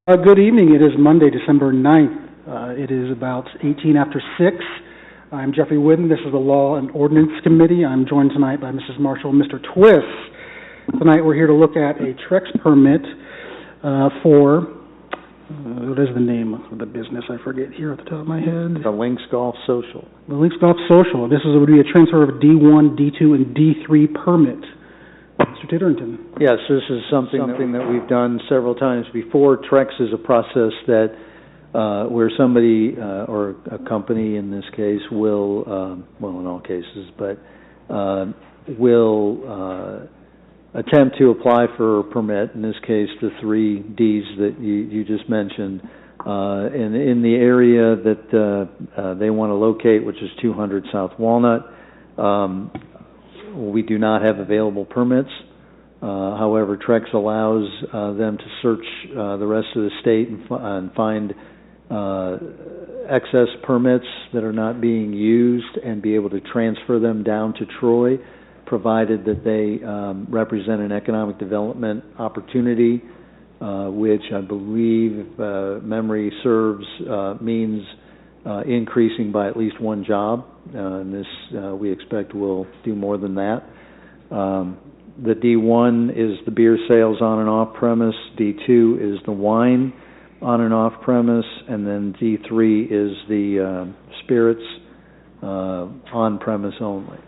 Good evening. It is Monday, December 9th. It is about 18 after 6. I'm Jeffrey Whidden. This is the Law and Ordinance Committee. I'm joined tonight by Mrs. Marshall and Mr. Twist. Tonight we're here to look at a TREX permit for, what is the name of the business? I forget here at the top of my head. The Links Golf Social. The Links Golf Social. This would be a transfer of a D1, D2, and D3 permit. Mr. Titterington. Yes, this is something that we've done several times before. TREX is a process that where somebody or a company in this case will, well, in all cases, but will attempt to apply for a permit, in this case the 3 Ds that you just mentioned, and in the area that they want to locate, which is 200 South Walnut. We do not have available permits. However, TREX allows them to search the rest of the state and find excess permits that are not being used and be able to transfer them down to Troy, provided that they represent an economic development opportunity, which I believe, if memory serves, means increasing by at least 1 job. And this, we expect, will do more than that. The D1 is the beer sales on and off premise, D2 is the wine on and off premise, and then D3 is the spirits on premise only.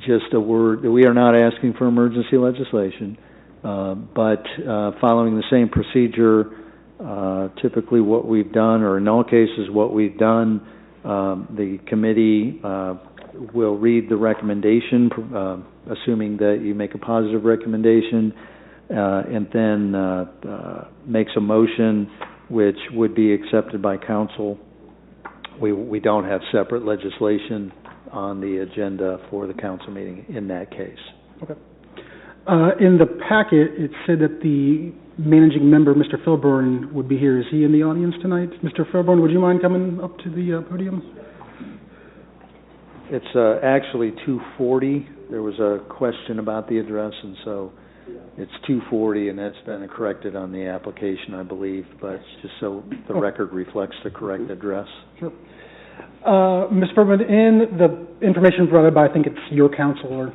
Just a word, we are not asking for emergency legislation, but following the same procedure, typically what we've done, or in all cases what we've done, the committee will read the recommendation, assuming that you make a positive recommendation, and then makes a motion which would be accepted by council. We don't have separate legislation on the agenda for the council meeting in that case. Okay. In the packet, it said that the managing member, Mr. Filburn, would be here. Is he in the audience tonight? Mr. Filburn, would you mind coming up to the podium? It's actually 240. There was a question about the address, and so it's 240, and that's been corrected on the application, I believe, but just so the record reflects the correct address. Sure. Mr. Filburn, in the information provided by, I think it's your council,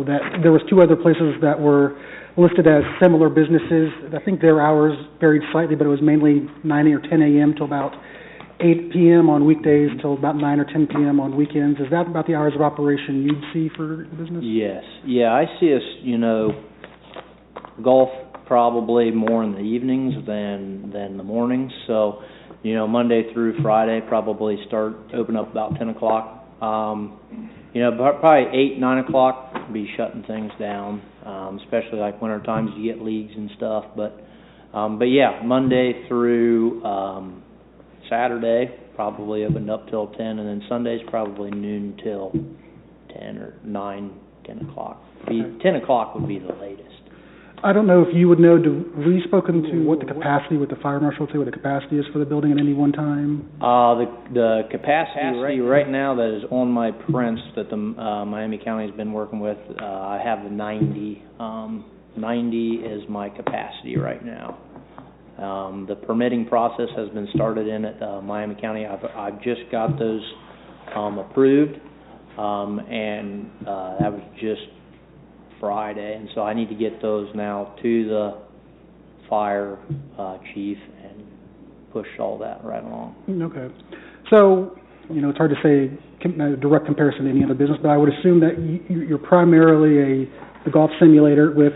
that there was 2 other places that were listed as similar businesses. I think their hours varied slightly, but it was mainly 9 or 10 a.m. till about 8 p.m. on weekdays till about 9 or 10 p.m. on weekends. Is that about the hours of operation you'd see for the business? Yes. Yeah, I see us, golf probably more in the evenings than the mornings. So, Monday through Friday probably open up about 10 o'clock. Probably 8, 9 o'clock be shutting things down, especially like winter times, you get leagues and stuff. But yeah, Monday through Saturday probably opened up till 10, and then Sundays probably noon till 10 or 9, 10 o'clock. 10 o'clock would be the latest. I don't know if you would know, have we spoken to what the fire marshal would say what the capacity is for the building at any one time? The capacity right now that is on my prints that the Miami County has been working with, I have the 90. 90 is my capacity right now. The permitting process has been started in at Miami County. I've just got those approved, and that was just Friday, and so I need to get those now to the fire chief and push all that right along. Okay. So, it's hard to say a direct comparison to any other business, but I would assume that you're primarily the golf simulator with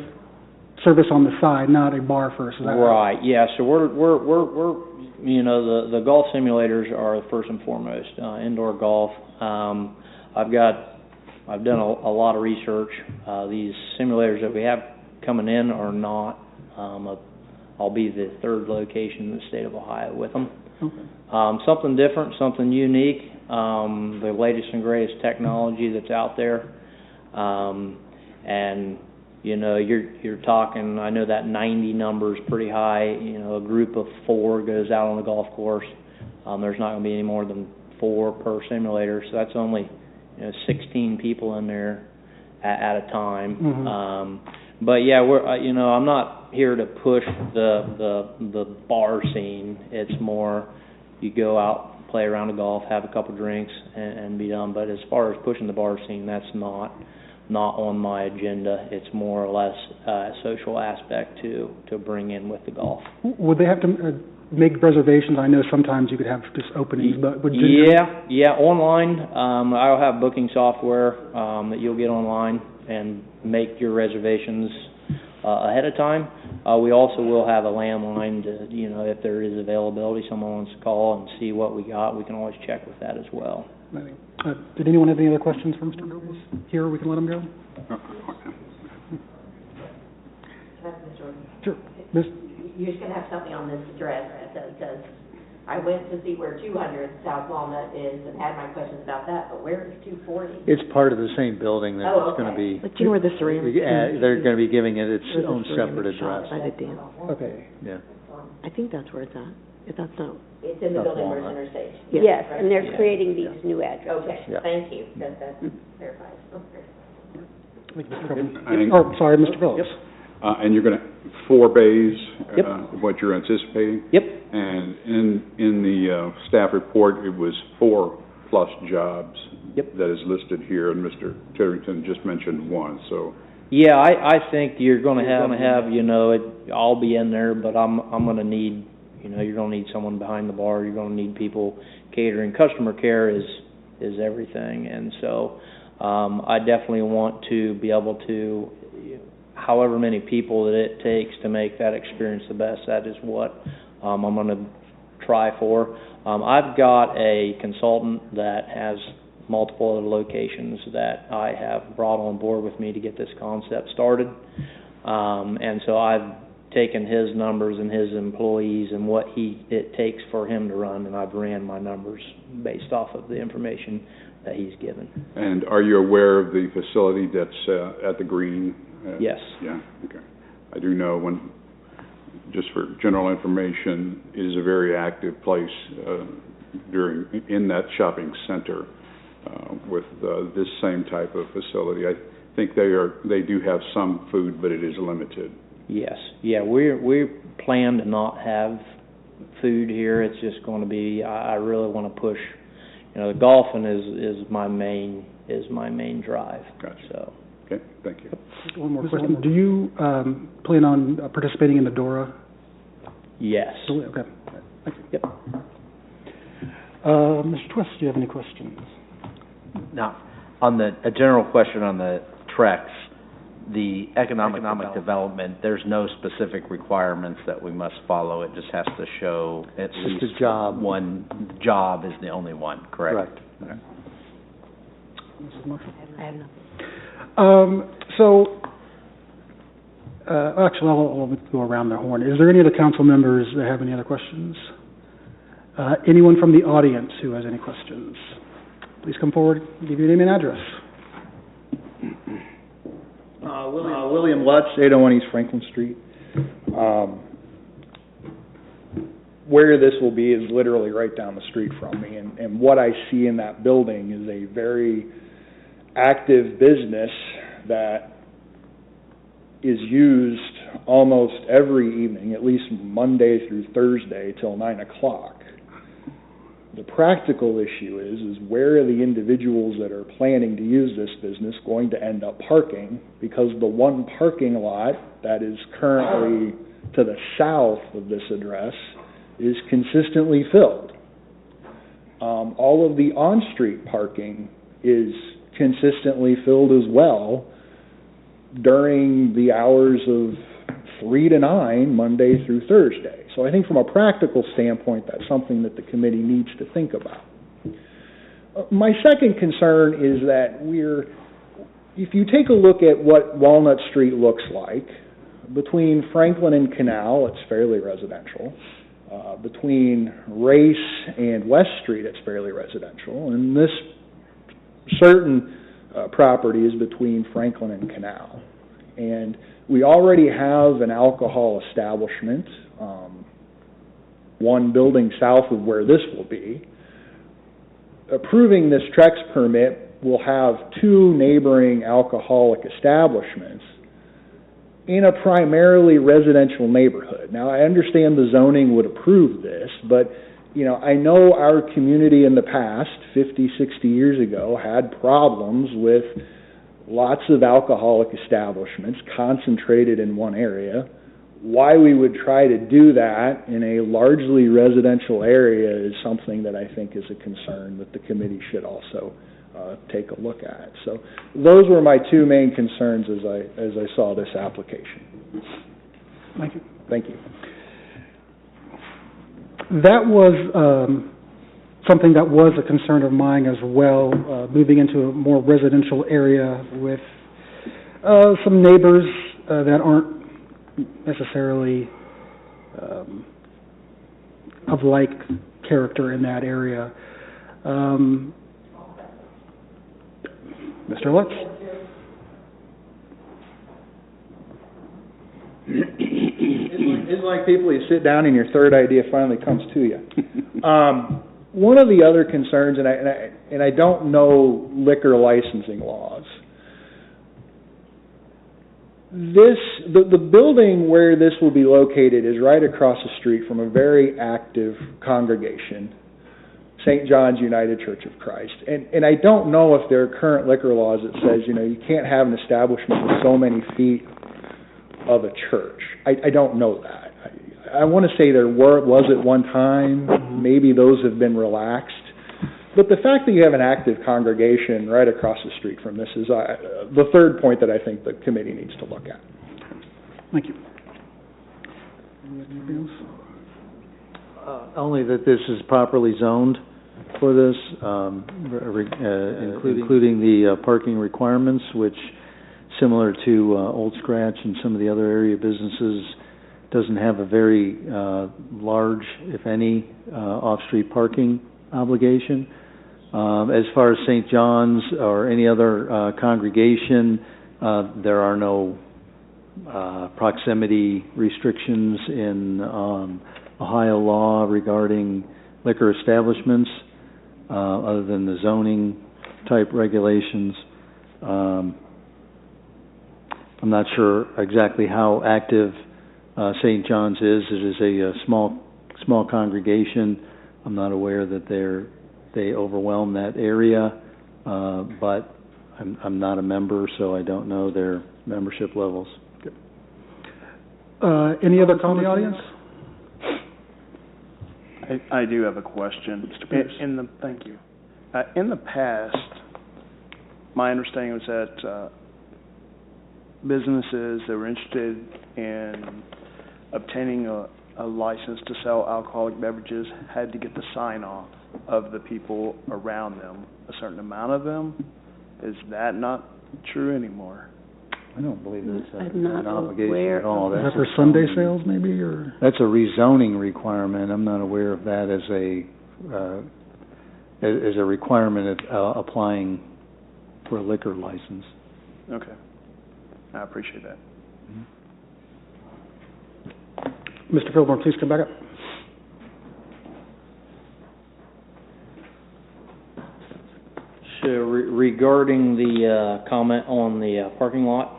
service on the side, not a bar first. Is that right? Right. Yeah. So we're the golf simulators are first and foremost indoor golf. I've done a lot of research. These simulators that we have coming in are not. I'll be the 3rd location in the state of Ohio with them. Okay. Something different, something unique. The latest and greatest technology that's out there, and you're talking. I know that 90 number is pretty high. A group of 4 goes out on the golf course. There's not going to be any more than 4 per simulator, so that's only 16 people in there at a time. Mm-hmm. But yeah, I'm not here to push the bar scene. It's more, you go out, play around a golf, have a couple drinks, and be done. But as far as pushing the bar scene, that's not on my agenda. It's more or less a social aspect to bring in with the golf. Would they have to make reservations? I know sometimes you could have just openings, but would Yeah, online. I'll have booking software that you'll get online and make your reservations ahead of time. We also will have a landline to, if there is availability, someone wants to call and see what we got, we can always check with that as well. Did anyone have any other questions for Mr. Davis? Here, we can let him go? Sure. You're just going to have something on this address that says, I went to see where 200 South Walnut is and had my questions about that, but where is 240? It's part of the same building that it's going to be. But do you know where the ceramic They're going to be giving it its own separate address. By the dam. Okay. Yeah. I think that's where it's at. If that's not. It's in the South building where Walnut. it's interstate. Yes, and they're creating these new addresses. Okay, Yeah. thank you. That clarifies. Sorry, Mr. Phillips. Yep. And you're going to, 4 bays, Yep. What you're anticipating? Yep. And in the staff report, it was 4+ jobs. Yep. That is listed here, and Mr. Titterington just mentioned 1, so. Yeah, I think you're going to have, I'll be in there, but I'm going to need, you're going to need someone behind the bar. You're going to need people catering. Customer care is everything, and so I definitely want to be able to, however many people that it takes to make that experience the best, that is what I'm going to try for. I've got a consultant that has multiple other locations that I have brought on board with me to get this concept started. And so I've taken his numbers and his employees and what it takes for him to run, and I've ran my numbers based off of the information that he's given. And are you aware of the facility that's at the Green? Yes. Yeah, okay. I do know just for general information, it is a very active place in that shopping center with this same type of facility. I think they do have some food, but it is limited. Yes. Yeah, we plan to not have food here. It's just going to be, I really want to push, the golfing is my main drive. Gotcha. So. Okay, thank you. One more question. Do you plan on participating in the DORA? Yes. Okay. Thank you. Yep. Mr. Twist, do you have any questions? Now, on a general question on the TREX, the economic development, there's no specific requirements that we must follow. It just has to show at least a job. one job is the only one, correct? Correct. Okay. Mrs. Marshall? I have nothing. Actually, I'll go around the horn. Is there any other council members that have any other questions? Anyone from the audience who has any questions? Please come forward, give your name and address. William Lutz, 801 East Franklin Street. Where this will be is literally right down the street from me, and what I see in that building is a very active business that is used almost every evening, at least Monday through Thursday till 9 o'clock. The practical issue is where are the individuals that are planning to use this business going to end up parking, because the one parking lot that is currently to the south of this address is consistently filled. All of the on-street parking is consistently filled as well during the hours of 3 to 9, Monday through Thursday. So I think from a practical standpoint, that's something that the committee needs to think about. My second concern is that if you take a look at what Walnut Street looks like, between Franklin and Canal, it's fairly residential. Between Race and West Street, it's fairly residential. And this certain property is between Franklin and Canal. And we already have an alcohol establishment, one building south of where this will be. Approving this TREX permit will have 2 neighboring alcoholic establishments. in a primarily residential neighborhood. Now, I understand the zoning would approve this, but, you know, I know our community in the past, 50, 60 years ago, had problems with lots of alcoholic establishments concentrated in one area. Why we would try to do that in a largely residential area is something that I think is a concern that the committee should also take a look at. So those were my two main concerns as I saw this application. Thank you. Thank you. That was something that was a concern of mine as well, moving into a more residential area with some neighbors that aren't necessarily of like character in that area. Mr. Lutz? It's like people, you sit down and your third idea finally comes to you. One of the other concerns, and I don't know liquor licensing laws. The building where this will be located is right across the street from a very active congregation, St. John's United Church of Christ. And I don't know if there are current liquor laws that says, you know, you can't have an establishment with so many feet of a church. I don't know that. I want to say there was at one time. Maybe those have been relaxed. But the fact that you have an active congregation right across the street from this is the third point that I think the committee needs to look at. Thank you. Anything else? Only that this is properly zoned for this, including the parking requirements, which, similar to Old Scratch and some of the other area businesses, doesn't have a very large, if any, off-street parking obligation. As far as St. John's or any other congregation, there are no proximity restrictions in Ohio law regarding liquor establishments, other than the zoning type regulations. I'm not sure exactly how active St. John's is. It is a small congregation. I'm not aware that they overwhelm that area, but I'm not a member, so I don't know their membership levels. Any other comment in the audience? I do have a question. Thank you. In the past, my understanding was that businesses that were interested in obtaining a license to sell alcoholic beverages had to get the sign-off of the people around them, a certain amount of them. Is that not true anymore? I don't believe that's I'm not an obligation aware at all. Is that for Sunday sales, maybe, or? That's a rezoning requirement. I'm not aware of that as a requirement of applying for a liquor license. Okay. I appreciate that. Mr. Fillmore, please come back up. So regarding the comment on the parking lot,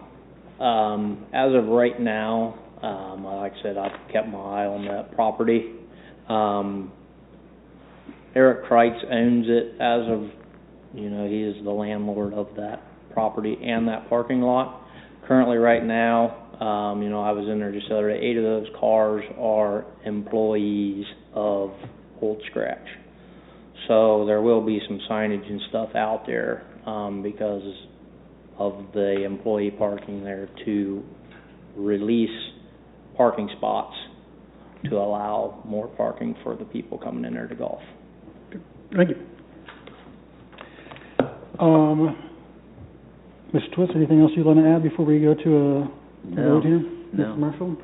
as of right now, like I said, I've kept my eye on that property. Eric Kreitz owns it as of, he is the landlord of that property and that parking lot. Currently, right now, I was in there just the other day, 8 of those cars are employees of Old Scratch. So there will be some signage and stuff out there because of the employee parking there to release parking spots to allow more parking for the people coming in there to golf. Thank you. Ms. Twist, anything else you'd want to add before we go to a vote here? No. Mr. Marshall?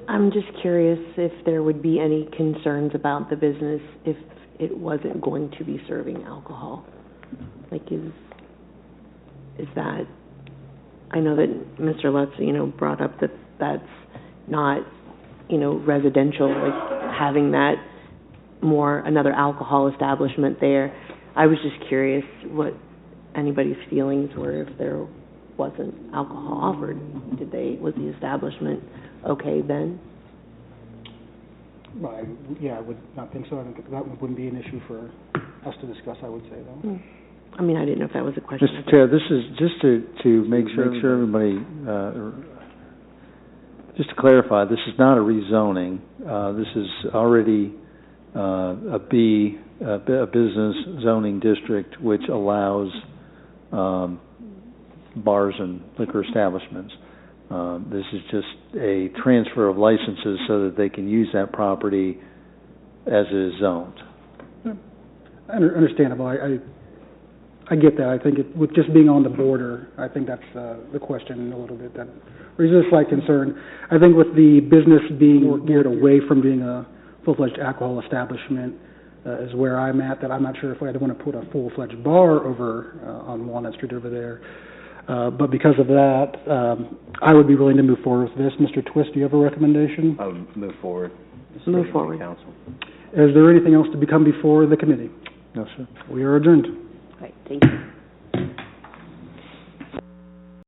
I'm just curious if there would be any concerns about the business if it wasn't going to be serving alcohol. Like, is that, I know that Mr. Lutz, brought up that that's not, residential, like having that another alcohol establishment there. I was just curious what anybody's feelings were, if there wasn't alcohol offered? Was the establishment okay then? Well, I would not think so. I think that wouldn't be an issue for us to discuss, I would say, though. I mean, I didn't know if that was a question. Mr. Chair, this is just to make sure everybody, just to clarify, this is not a rezoning. This is already a business zoning district which allows bars and liquor establishments. This is just a transfer of licenses so that they can use that property as it is zoned. Understandable. I get that. I think with just being on the border, I think that's the question a little bit that raises a slight concern. I think with the business being geared away from being a full-fledged alcohol establishment is where I'm at, that I'm not sure if I'd want to put a full-fledged bar over on Walnut Street over there. But because of that, I would be willing to move forward with this. Mr. Twist, do you have a recommendation? I would move forward. Move forward. Council. Is there anything else to become before the committee? No, sir. We are adjourned. Right, thank you.